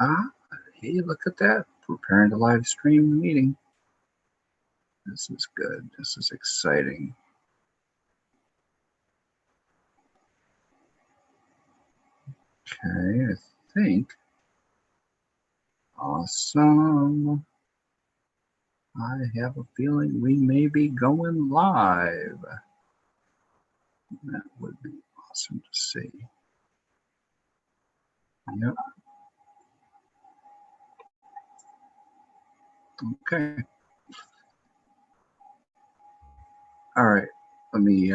Ah, hey, look at that. Preparing to live stream the meeting. This is good. This is exciting. Okay, I think. Awesome. I have a feeling we may be going live. That would be awesome to see. Yep. Okay. All right. Let me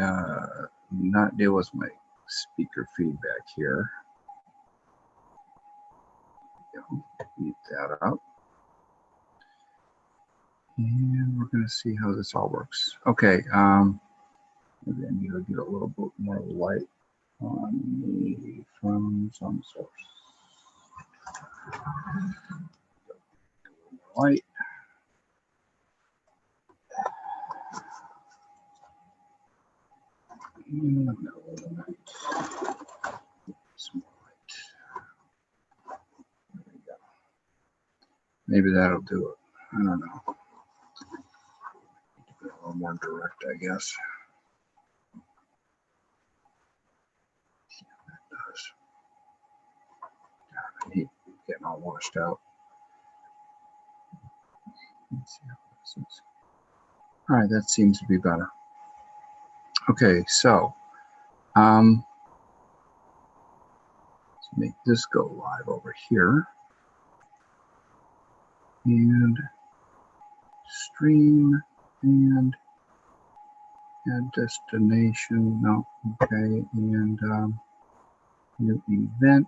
not deal with my speaker feedback here. Mute that up. And we're going to see how this all works. Okay. Maybe I need to get a little bit more light on me from some source. Light. And some light. There we go. Maybe that'll do it. I don't know. A little more direct, I guess. That does. I hate getting all washed out. Let's see how this is. All right, that seems to be better. Okay, so let's make this go live over here. And stream and add destination. No, okay, and new event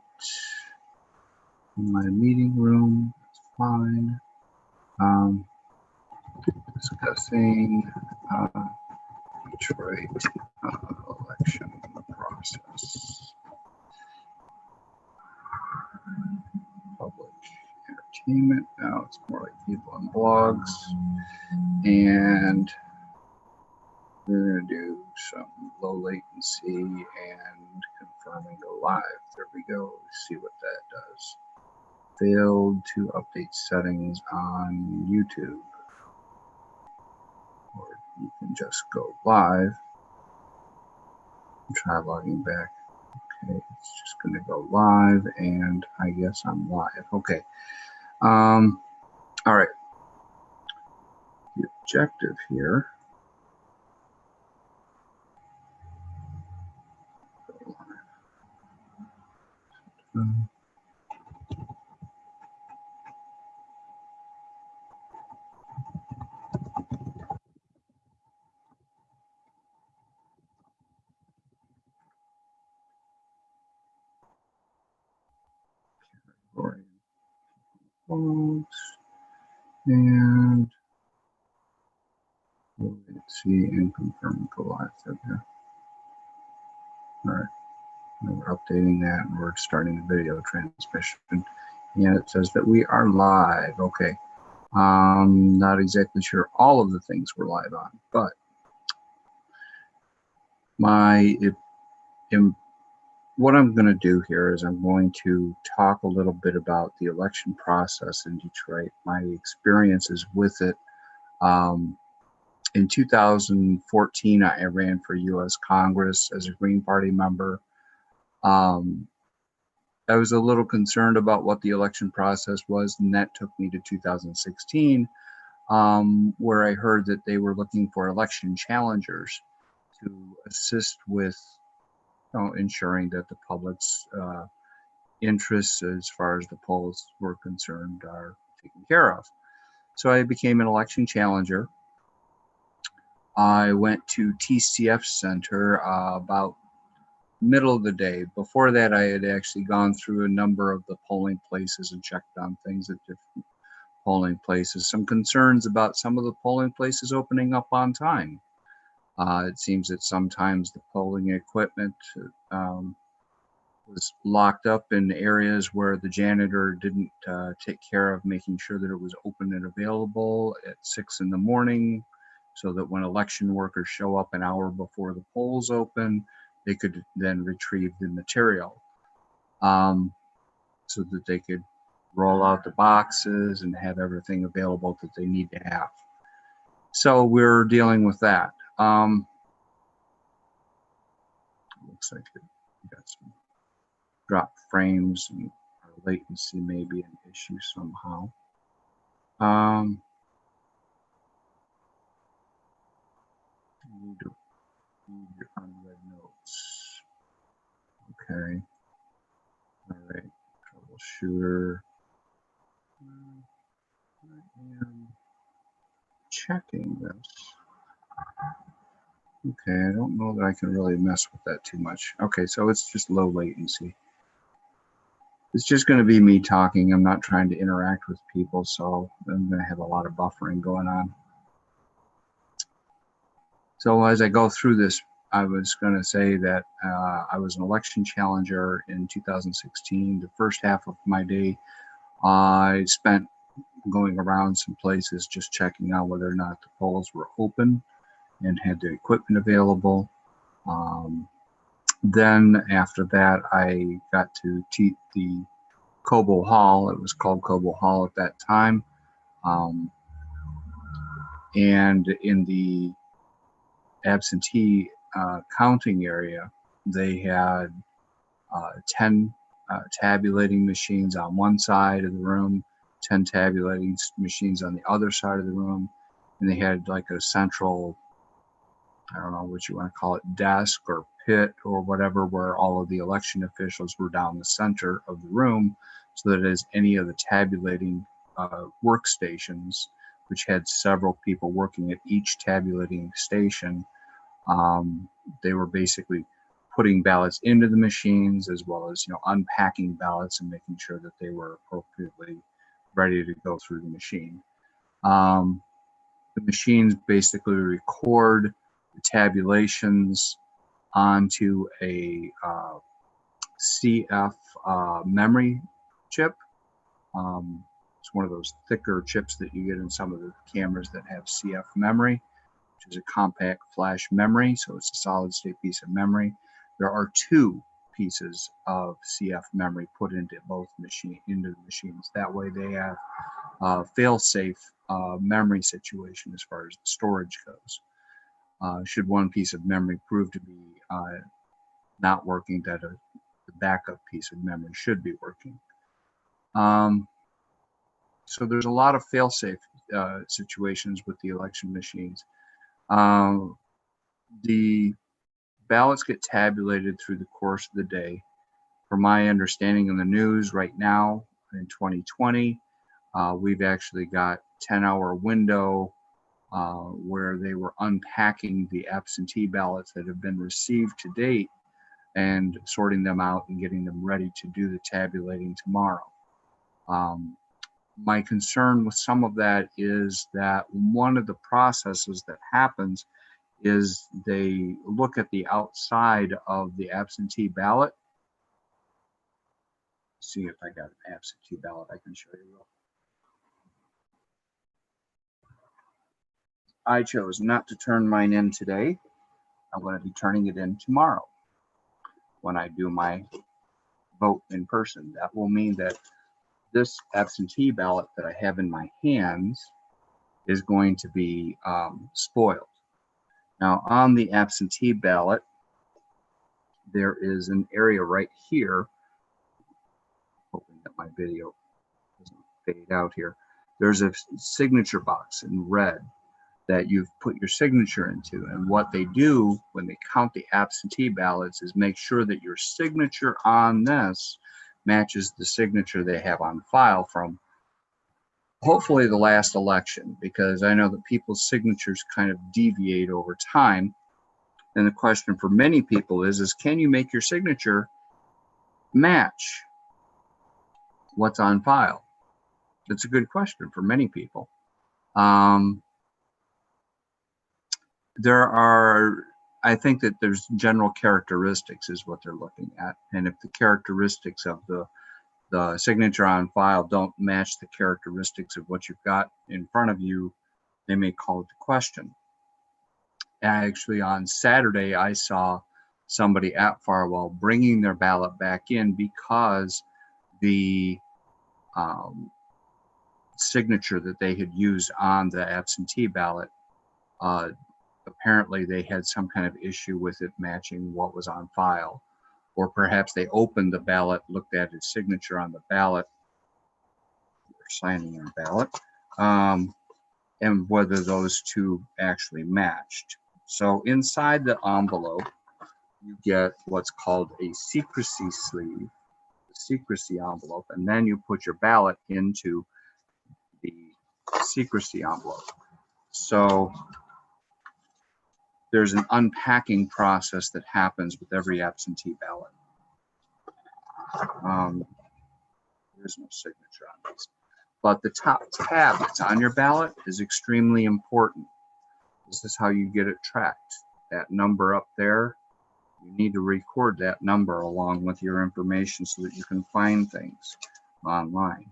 in my meeting room. That's fine. Discussing Detroit election process. Public entertainment. Now it's more like people on blogs. And we're going to do some low latency and confirm and go live. There we go. Let's see what that does. Failed to update settings on YouTube. Or you can just go live and try logging back. Okay, it's just going to go live, and I guess I'm live. Okay. All right. The objective here. And let's see and confirm go live. Okay. All right. And we're updating that, and we're starting the video transmission. And it says that we are live. Okay. Not exactly sure all of the things we're live on, but what I'm going to do here is I'm going to talk a little bit about the election process in Detroit, my experiences with it. In 2014, I ran for U.S. Congress as a Green Party member. I was a little concerned about what the election process was, and that took me to 2016, where I heard that they were looking for election challengers to assist with ensuring that the public's interests as far as the polls were concerned are taken care of. So I became an election challenger. I went to TCF Center about middle of the day. Before that, I had actually gone through a number of the polling places and checked on things at different polling places. Some concerns about some of the polling places opening up on time. It seems that sometimes the polling equipment was locked up in areas where the janitor didn't take care of making sure that it was open and available at 6 in the morning, so that when election workers show up an hour before the polls open, they could then retrieve the material so that they could roll out the boxes and have everything available that they need to have. So we're dealing with that. Looks like we got some drop frames and our latency may be an issue somehow. Need to read your unread notes. Okay. All right. Troubleshooter. I am checking this. Okay, I don't know that I can really mess with that too much. Okay, so it's just low latency. It's just going to be me talking. I'm not trying to interact with people, so I'm going to have a lot of buffering going on. So as I go through this, I was going to say that I was an election challenger in 2016. The first half of my day, I spent going around some places just checking out whether or not the polls were open and had the equipment available. Then after that, I got to teach the Cobo Hall. It was called Cobo Hall at that time. And in the absentee counting area, they had 10 tabulating machines on one side of the room, 10 tabulating machines on the other side of the room, and they had like a central, I don't know what you want to call it, desk or pit or whatever, where all of the election officials were down the center of the room, so that as any of the tabulating workstations, which had several people working at each tabulating station, they were basically putting ballots into the machines, as well as unpacking ballots and making sure that they were appropriately ready to go through the machine. The machines basically record the tabulations onto a CF memory chip. It's one of those thicker chips that you get in some of the cameras that have CF memory, which is a compact flash memory, so it's a solid state piece of memory. There are two pieces of CF memory put into both into the machines. That way they have a fail-safe memory situation as far as the storage goes. Should one piece of memory prove to be not working, that the backup piece of memory should be working. So there's a lot of fail-safe situations with the election machines. The ballots get tabulated through the course of the day. From my understanding in the news right now in 2020, we've actually got 10-hour window where they were unpacking the absentee ballots that have been received to date and sorting them out and getting them ready to do the tabulating tomorrow. My concern with some of that is that one of the processes that happens is they look at the outside of the absentee ballot. See if I got an absentee ballot I can show you. I chose not to turn mine in today. I'm going to be turning it in tomorrow when I do my vote in person. That will mean that this absentee ballot that I have in my hands is going to be spoiled. Now, on the absentee ballot, there is an area right here, hoping that my video doesn't fade out here. There's a signature box in red that you've put your signature into. And what they do when they count the absentee ballots is make sure that your signature on this matches the signature they have on file from hopefully the last election, because I know that people's signatures kind of deviate over time. And the question for many people is can you make your signature match what's on file? That's a good question for many people. I think that there's general characteristics is what they're looking at. And if the characteristics of the signature on file don't match the characteristics of what you've got in front of you, they may call it to question. Actually, on Saturday, I saw somebody at Farwell bringing their ballot back in because the signature that they had used on the absentee ballot. Apparently they had some kind of issue with it matching what was on file, or perhaps they opened the ballot, looked at his signature on the ballot, or signing on ballot, and whether those two actually matched. So inside the envelope, you get what's called a secrecy sleeve, a secrecy envelope, and then you put your ballot into the secrecy envelope. So there's an unpacking process that happens with every absentee ballot. There's no signature on these, but the top tab that's on your ballot is extremely important. This is how you get it tracked. That number up there, you need to record that number along with your information so that you can find things online.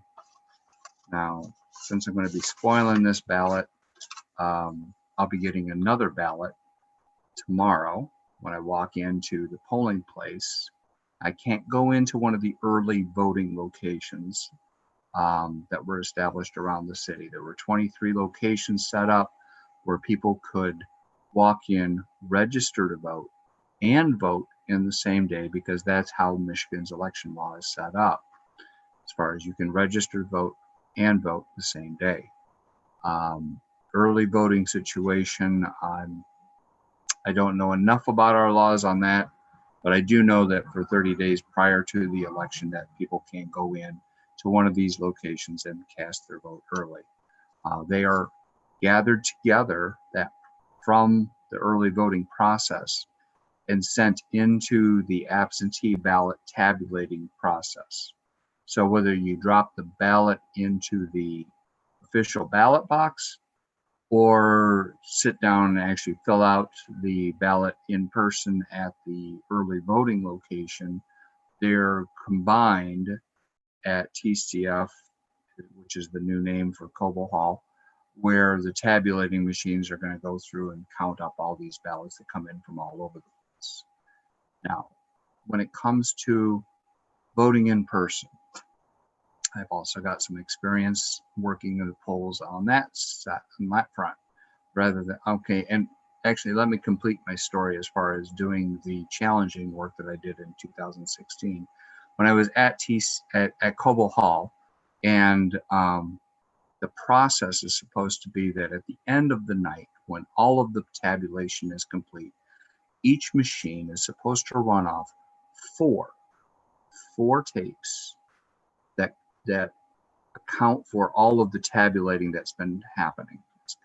Now, since I'm going to be spoiling this ballot, I'll be getting another ballot tomorrow when I walk into the polling place. I can't go into one of the early voting locations that were established around the city. There were 23 locations set up where people could walk in, register to vote, and vote in the same day, because that's how Michigan's election law is set up. As far as you can register, vote, and vote the same day. Early voting situation, I don't know enough about our laws on that, but I do know that for 30 days prior to the election that people can go in to one of these locations and cast their vote early. They are gathered together from the early voting process and sent into the absentee ballot tabulating process. So whether you drop the ballot into the official ballot box or sit down and actually fill out the ballot in person at the early voting location, they're combined at TCF, which is the new name for Coble Hall, where the tabulating machines are going to go through and count up all these ballots that come in from all over the place. Now, when it comes to voting in person, I've also got some experience working in the polls on that front, rather than, okay, and actually let me complete my story as far as doing the challenging work that I did in 2016. When I was at Coble Hall, and the process is supposed to be that at the end of the night, when all of the tabulation is complete, each machine is supposed to run off four tapes that account for all of the tabulating that's been happening.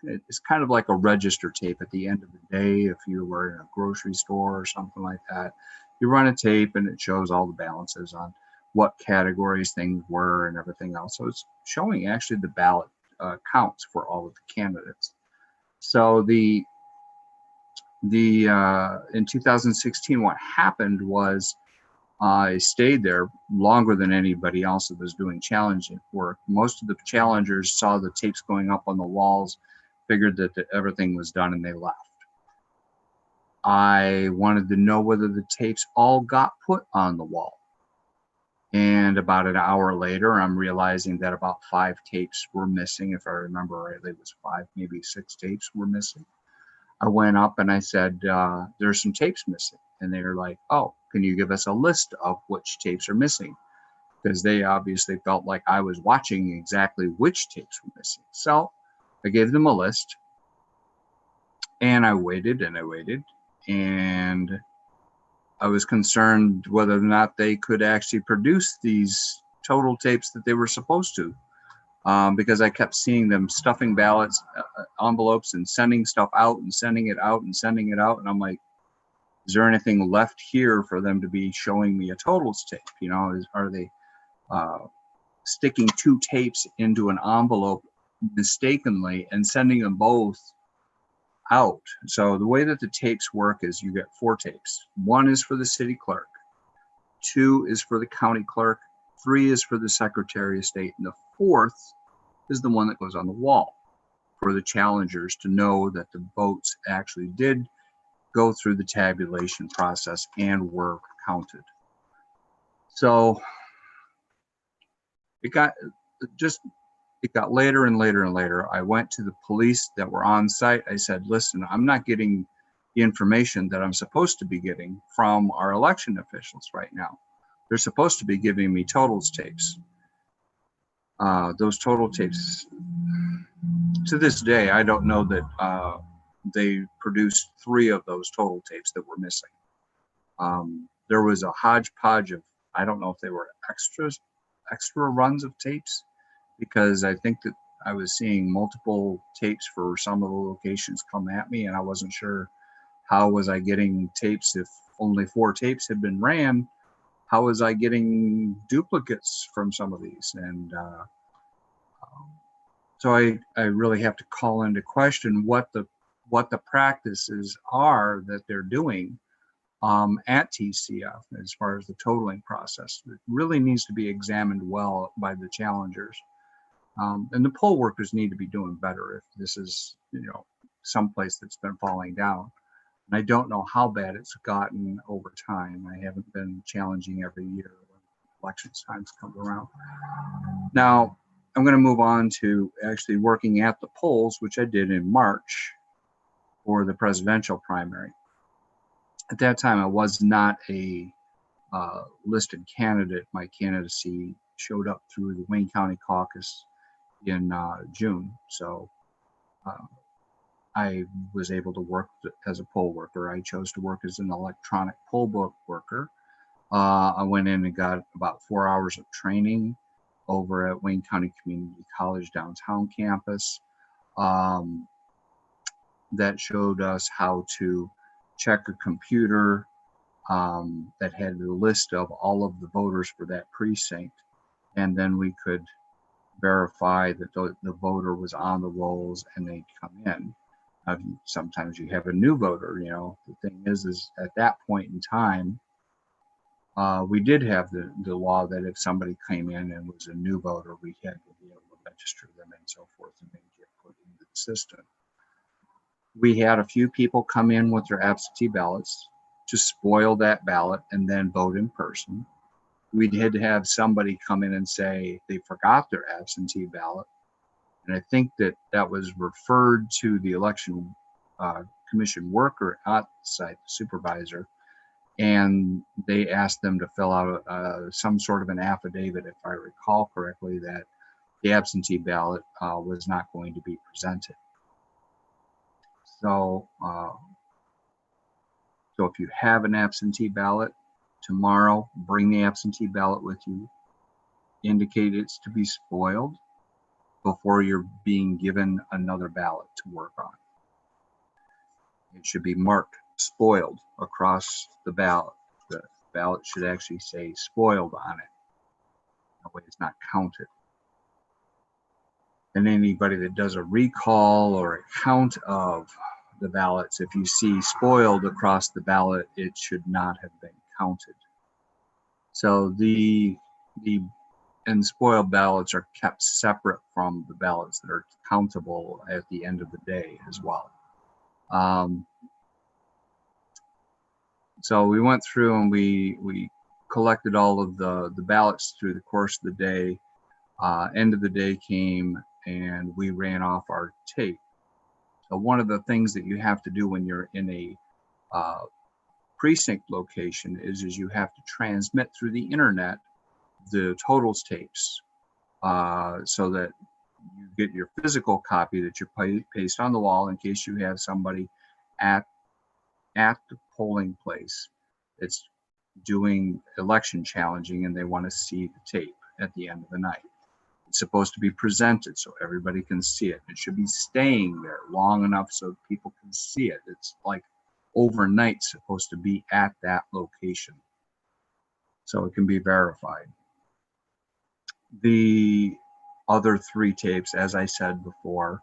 It's kind of like a register tape at the end of the day. If you were in a grocery store or something like that, you run a tape and it shows all the balances on what categories things were and everything else. So it's showing actually the ballot counts for all of the candidates. So in 2016, what happened was I stayed there longer than anybody else that was doing challenging work. Most of the challengers saw the tapes going up on the walls, figured that everything was done, and they left. I wanted to know whether the tapes all got put on the wall. And about an hour later, I'm realizing that about 5 tapes were missing. If I remember rightly, it was 5, maybe 6 tapes were missing. I went up and I said, there's some tapes missing. And they were like, oh, can you give us a list of which tapes are missing? Because they obviously felt like I was watching exactly which tapes were missing. So I gave them a list, and I waited and I waited, and I was concerned whether or not they could actually produce these total tapes that they were supposed to, because I kept seeing them stuffing ballots, envelopes, and sending stuff out and sending it out and sending it out. And I'm like, is there anything left here for them to be showing me a totals tape? You know, are they sticking 2 tapes into an envelope mistakenly and sending them both out? So the way that the tapes work is you get 4 tapes. 1 is for the city clerk, 2 is for the county clerk, 3 is for the Secretary of State, and the 4th is the one that goes on the wall for the challengers to know that the votes actually did go through the tabulation process and were counted. So it got later and later and later. I went to the police that were on site. I said, listen, I'm not getting the information that I'm supposed to be getting from our election officials right now. They're supposed to be giving me totals tapes. Those total tapes, to this day, I don't know that they produced 3 of those total tapes that were missing. There was a hodgepodge of, I don't know if they were extra runs of tapes, because I think that I was seeing multiple tapes for some of the locations come at me, and I wasn't sure how was I getting tapes if only 4 tapes had been ran. How was I getting duplicates from some of these? And so I really have to call into question what the practices are that they're doing at TCF as far as the totaling process. It really needs to be examined well by the challengers. And the poll workers need to be doing better if this is, someplace that's been falling down. And I don't know how bad it's gotten over time. I haven't been challenging every year when election times come around. Now, I'm going to move on to actually working at the polls, which I did in March for the presidential primary. At that time, I was not a listed candidate. My candidacy showed up through the Wayne County caucus in June. So I was able to work as a poll worker. I chose to work as an electronic poll book worker. I went in and got about 4 hours of training over at Wayne County Community College downtown campus that showed us how to check a computer that had a list of all of the voters for that precinct, and then we could verify that the voter was on the rolls and they'd come in. Sometimes you have a new voter. The thing is at that point in time, we did have the law that if somebody came in and was a new voter, we had to be able to register them and so forth, and then get put into the system. We had a few people come in with their absentee ballots to spoil that ballot and then vote in person. We had to have somebody come in and say they forgot their absentee ballot. And I think that was referred to the election commission worker at the site, the supervisor, and they asked them to fill out some sort of an affidavit, if I recall correctly, that the absentee ballot was not going to be presented. So if you have an absentee ballot, tomorrow, bring the absentee ballot with you. Indicate it's to be spoiled before you're being given another ballot to work on. It should be marked spoiled across the ballot. The ballot should actually say spoiled on it. That way it's not counted. And anybody that does a recall or a count of the ballots, if you see spoiled across the ballot, it should not have been counted. So the spoiled ballots are kept separate from the ballots that are countable at the end of the day as well. So we went through and we collected all of the ballots through the course of the day. End of the day came and we ran off our tape. So one of the things that you have to do when you're in a precinct location is you have to transmit through the internet the totals tapes so that you get your physical copy that you paste on the wall in case you have somebody at the polling place that's doing election challenging and they want to see the tape at the end of the night. It's supposed to be presented so everybody can see it. It should be staying there long enough so people can see it. It's like overnight supposed to be at that location so it can be verified. The other 3 tapes, as I said before,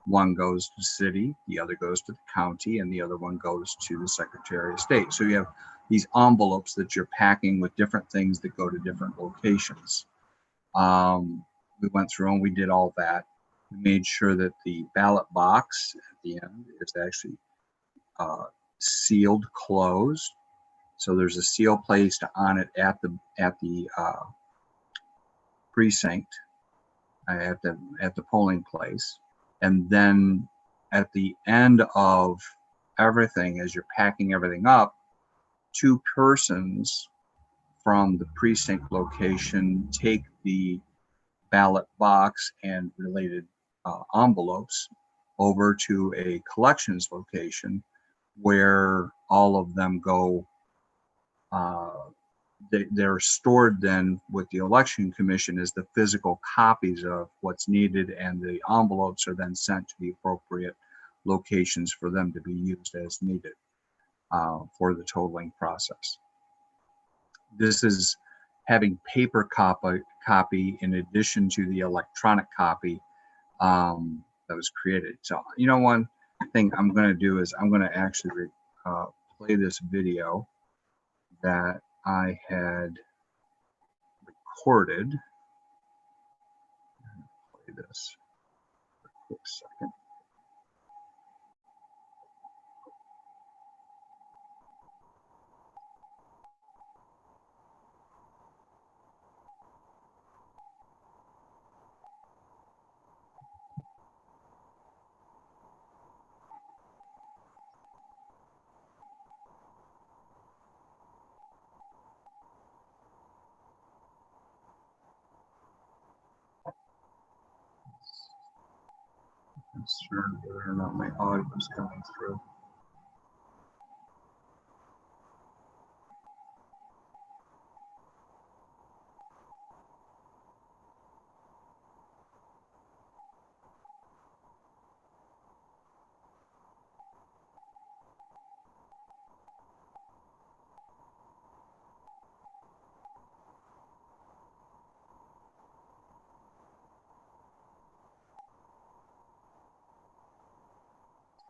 one goes to the city, the other goes to the county, and the other one goes to the Secretary of State. So you have these envelopes that you're packing with different things that go to different locations. We went through and we did all that. We made sure that the ballot box at the end is actually sealed closed. So there's a seal placed on it at the precinct. at the polling place, and then at the end of everything, as you're packing everything up, two persons from the precinct location take the ballot box and related envelopes over to a collections location where all of them go. They're stored then with the election commission as the physical copies of what's needed, and the envelopes are then sent to the appropriate locations for them to be used as needed for the totaling process. This is having paper copy in addition to the electronic copy that was created. So, one thing I'm going to do is I'm going to actually play this video that I had recorded. Play this for a quick second. Concerned whether or not my audio is coming through.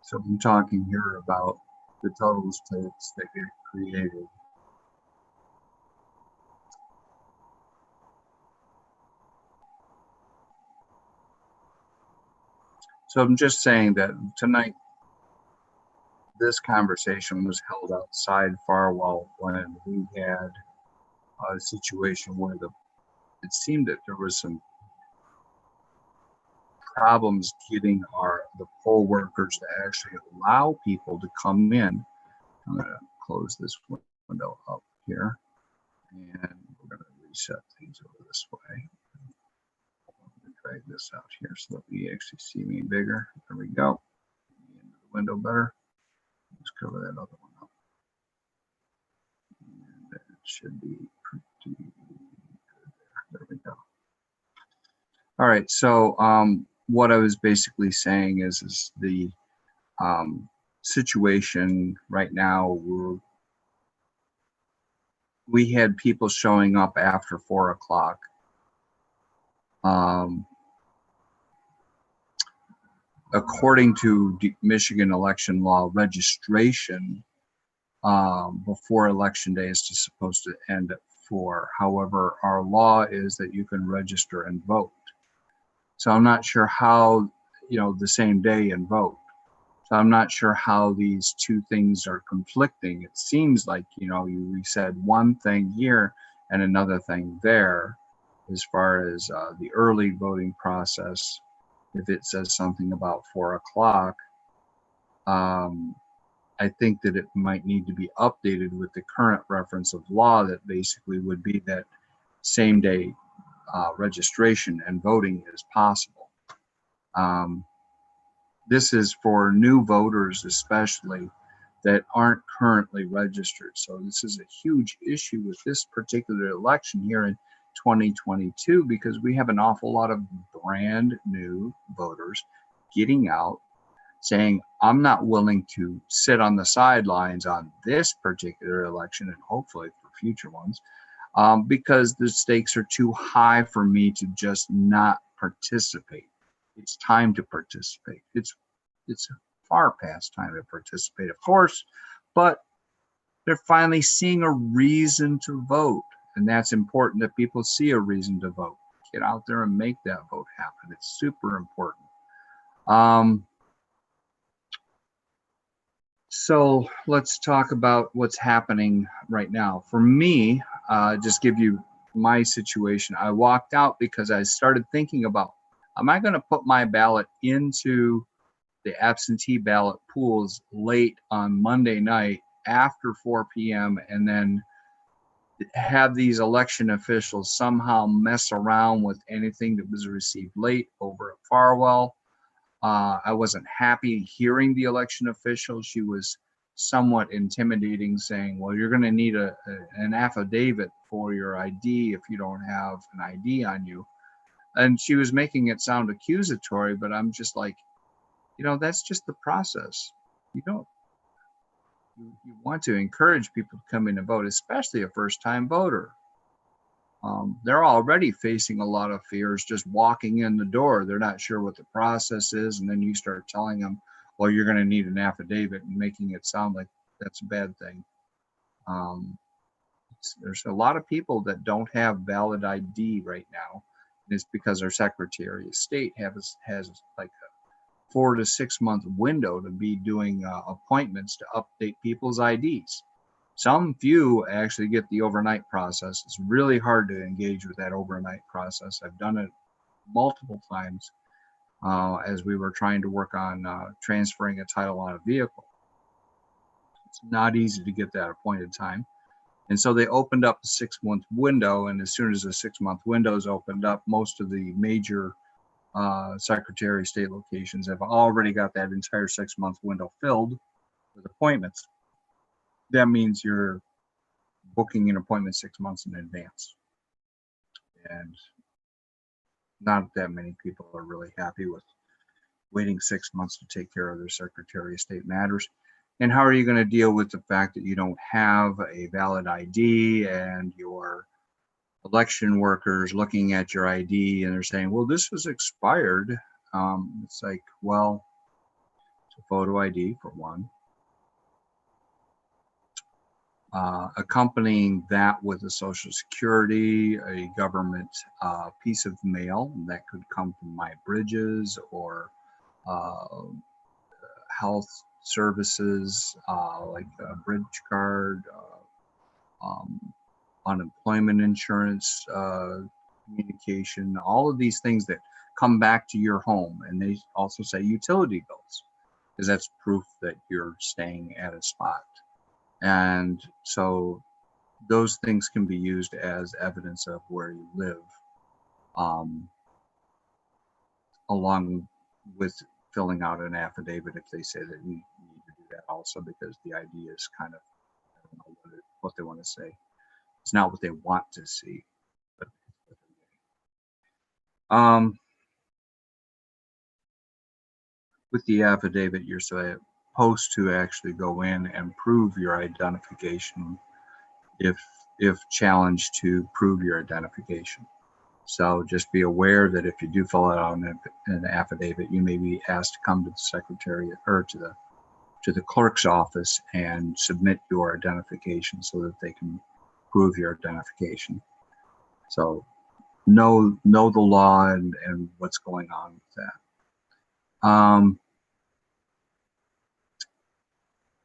So I'm talking here about the totals tapes that get created. So I'm just saying that tonight, this conversation was held outside Farwell when we had a situation where it seemed that there was some problems getting the poll workers to actually allow people to come in. I'm going to close this window up here, and we're going to reset things over this way. Drag this out here so that we actually see me bigger. There we go. Into the window better. Let's cover that other one up. And that should be pretty good there. There we go. All right. So what I was basically saying is the situation right now, we had people showing up after 4 o'clock. According to Michigan election law, registration before election day is supposed to end at 4. However, our law is that you can register and vote. So I'm not sure how, the same day and vote. So I'm not sure how these two things are conflicting. It seems like, we said one thing here and another thing there as far as the early voting process. If it says something about 4 o'clock, I think that it might need to be updated with the current reference of law that basically would be that same day registration and voting is possible. This is for new voters, especially that aren't currently registered. So this is a huge issue with this particular election here in 2022, because we have an awful lot of brand new voters getting out saying, I'm not willing to sit on the sidelines on this particular election and hopefully for future ones, because the stakes are too high for me to just not participate. It's time to participate. It's far past time to participate, of course, but they're finally seeing a reason to vote. And that's important, that people see a reason to vote. Get out there and make that vote happen. It's super important. So let's talk about what's happening right now. For me, just give you my situation. I walked out because I started thinking about am I going to put my ballot into the absentee ballot pools late on Monday night after 4 p.m. and then have these election officials somehow mess around with anything that was received late over at Farwell? I wasn't happy hearing the election official. She was somewhat intimidating, saying, well, you're going to need an affidavit for your ID if you don't have an ID on you. And she was making it sound accusatory, but I'm just like, that's just the process. You want to encourage people to come in and vote, especially a first-time voter. They're already facing a lot of fears just walking in the door. They're not sure what the process is, and then you start telling them, well, you're going to need an affidavit, and making it sound like that's a bad thing. There's a lot of people that don't have valid ID right now, and it's because our Secretary of State has like a 4 to 6 month window to be doing appointments to update people's IDs. Some few actually get the overnight process. It's really hard to engage with that overnight process. I've done it multiple times as we were trying to work on transferring a title on a vehicle. It's not easy to get that appointed time. And so they opened up a 6 month window. And as soon as the 6 month window is opened up, most of the major Secretary of State locations have already got that entire 6 month window filled with appointments. That means you're booking an appointment 6 months in advance. And not that many people are really happy with waiting 6 months to take care of their Secretary of State matters. And how are you going to deal with the fact that you don't have a valid ID and your election workers looking at your ID and they're saying, well, this was expired? It's like, well, it's a photo ID for one. Accompanying that with a Social Security, a government piece of mail that could come from My Bridges or health services like a bridge card, unemployment insurance communication, all of these things that come back to your home. And they also say utility bills, because that's proof that you're staying at a spot. And so those things can be used as evidence of where you live, along with filling out an affidavit if they say that you need to do that also, because the ID is kind of, I don't know what they want to say. It's not what they want to see. But with the affidavit, you're supposed to actually go in and prove your identification if challenged to prove your identification. So just be aware that if you do fill out an affidavit, you may be asked to come to the secretariat or to the clerk's office and submit your identification so that they can prove your identification. So know the law and what's going on with that.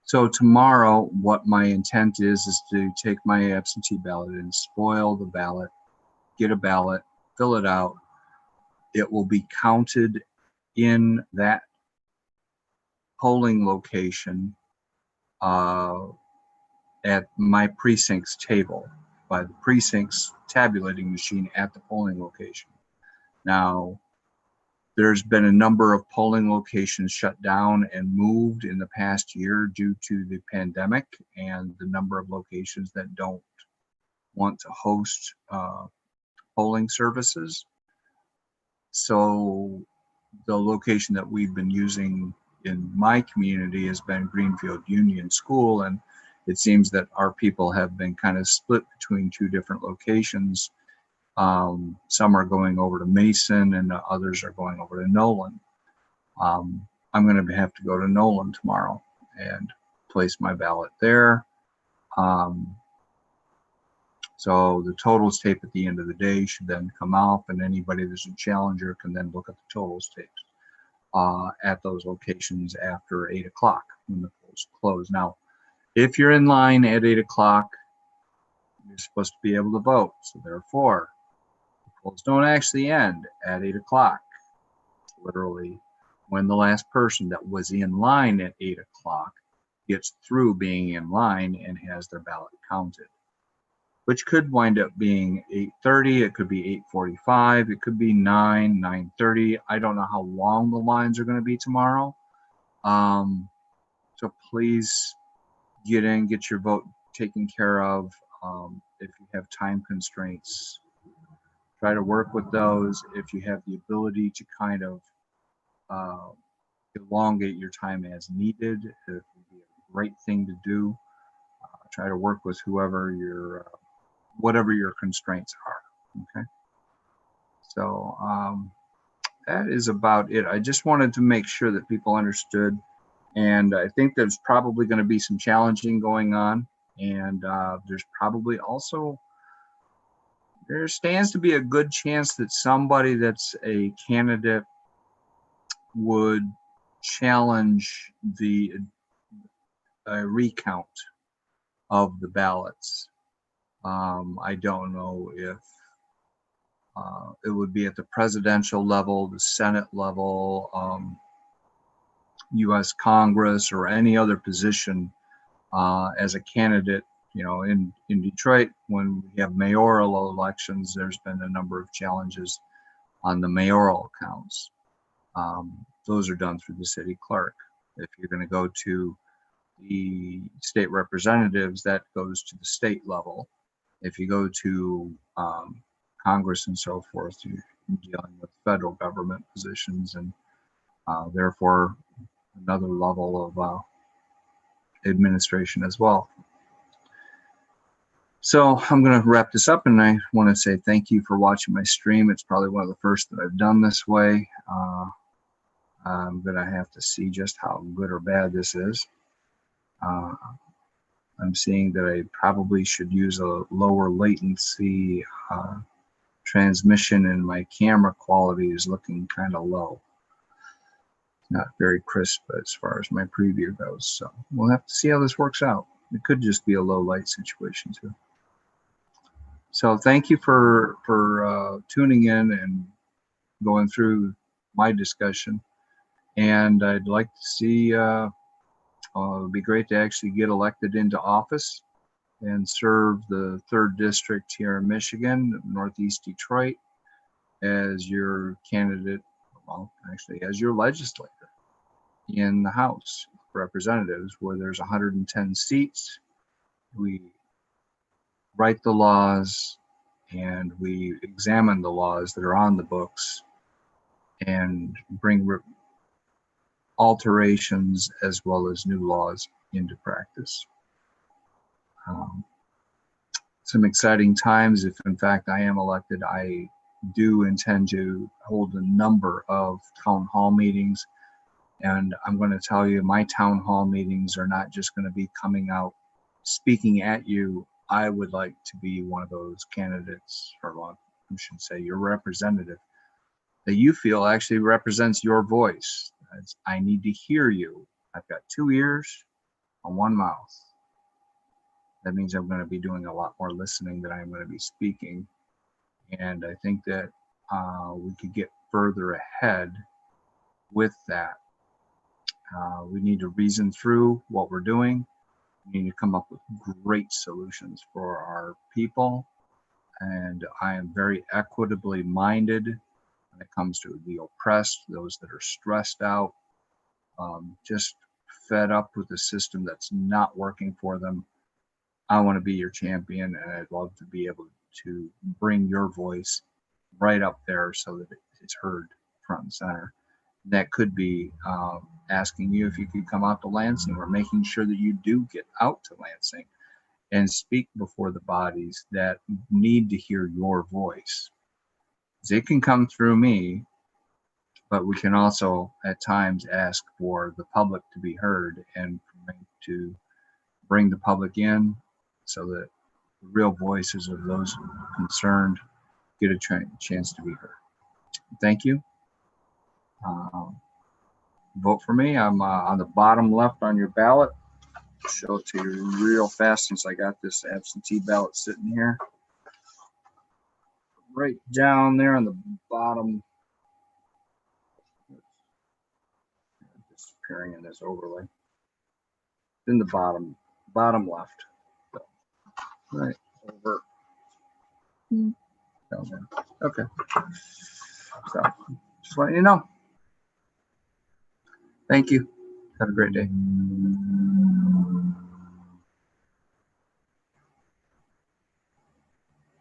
So tomorrow, what my intent is to take my absentee ballot and spoil the ballot, get a ballot, fill it out. It will be counted in that polling location at my precinct's table by the precinct's tabulating machine at the polling location. Now, there's been a number of polling locations shut down and moved in the past year due to the pandemic and the number of locations that don't want to host polling services. So the location that we've been using in my community has been Greenfield Union School, and it seems that our people have been kind of split between two different locations. Some are going over to Mason and others are going over to Nolan. I'm going to have to go to Nolan tomorrow and place my ballot there. So the totals tape at the end of the day should then come out, and anybody that's a challenger can then look at the totals tapes at those locations after 8 o'clock when the polls close. Now, if you're in line at 8 o'clock, you're supposed to be able to vote. So therefore, the polls don't actually end at 8 o'clock. literally when the last person that was in line at 8 o'clock gets through being in line and has their ballot counted, which could wind up being 8:30, it could be 8:45, it could be 9:30. I don't know how long the lines are going to be tomorrow. So please get in, get your vote taken care of. If you have time constraints, try to work with those. If you have the ability to kind of elongate your time as needed, it would be a great thing to do. Try to work with whoever your whatever your constraints are. Okay, so that is about it. I just wanted to make sure that people understood, and I think there's probably going to be some challenging going on, and there's probably also, there stands to be a good chance that somebody that's a candidate would challenge the recount of the ballots. I don't know if it would be at the presidential level, the Senate level, U.S. Congress, or any other position as a candidate. You know, in Detroit, when we have mayoral elections, there's been a number of challenges on the mayoral counts. Those are done through the city clerk. If you're going to go to the state representatives, that goes to the state level. If you go to Congress and so forth, you're dealing with federal government positions, and therefore another level of administration as well. So I'm going to wrap this up, and I want to say thank you for watching my stream. It's probably one of the first that I've done this way. I'm going to have to see just how good or bad this is. I'm seeing that I probably should use a lower latency transmission, and my camera quality is looking kind of low. Not very crisp as far as my preview goes. So we'll have to see how this works out. It could just be a low light situation too. So thank you for tuning in and going through my discussion. And I'd like to see, it would be great to actually get elected into office and serve the 3rd District here in Michigan, Northeast Detroit, as your candidate, well, actually as your legislator in the House of Representatives, where there's 110 seats. We write the laws and we examine the laws that are on the books and bring alterations as well as new laws into practice. Some exciting times. If in fact I am elected, I do intend to hold a number of town hall meetings. And I'm going to tell you, my town hall meetings are not just going to be coming out speaking at you. I would like to be one of those candidates, or I should say your representative, that you feel actually represents your voice. I need to hear you. I've got 2 ears and 1 mouth. That means I'm going to be doing a lot more listening than I'm going to be speaking. And I think that we could get further ahead with that. We need to reason through what we're doing. We need to come up with great solutions for our people. And I am very equitably minded when it comes to the oppressed, those that are stressed out, just fed up with the system that's not working for them. I want to be your champion, and I'd love to be able to bring your voice right up there so that it's heard front and center. That could be asking you if you could come out to Lansing, or making sure that you do get out to Lansing and speak before the bodies that need to hear your voice. It can come through me, but we can also at times ask for the public to be heard and to bring the public in so that the real voices of those concerned get a chance to be heard. Thank you. Vote for me. I'm on the bottom left on your ballot. Show it to you real fast since I got this absentee ballot sitting here. Right down there on the bottom appearing in this overlay. In the bottom left. So, right over. Down there. Okay. So just letting you know. Thank you. Have a great day.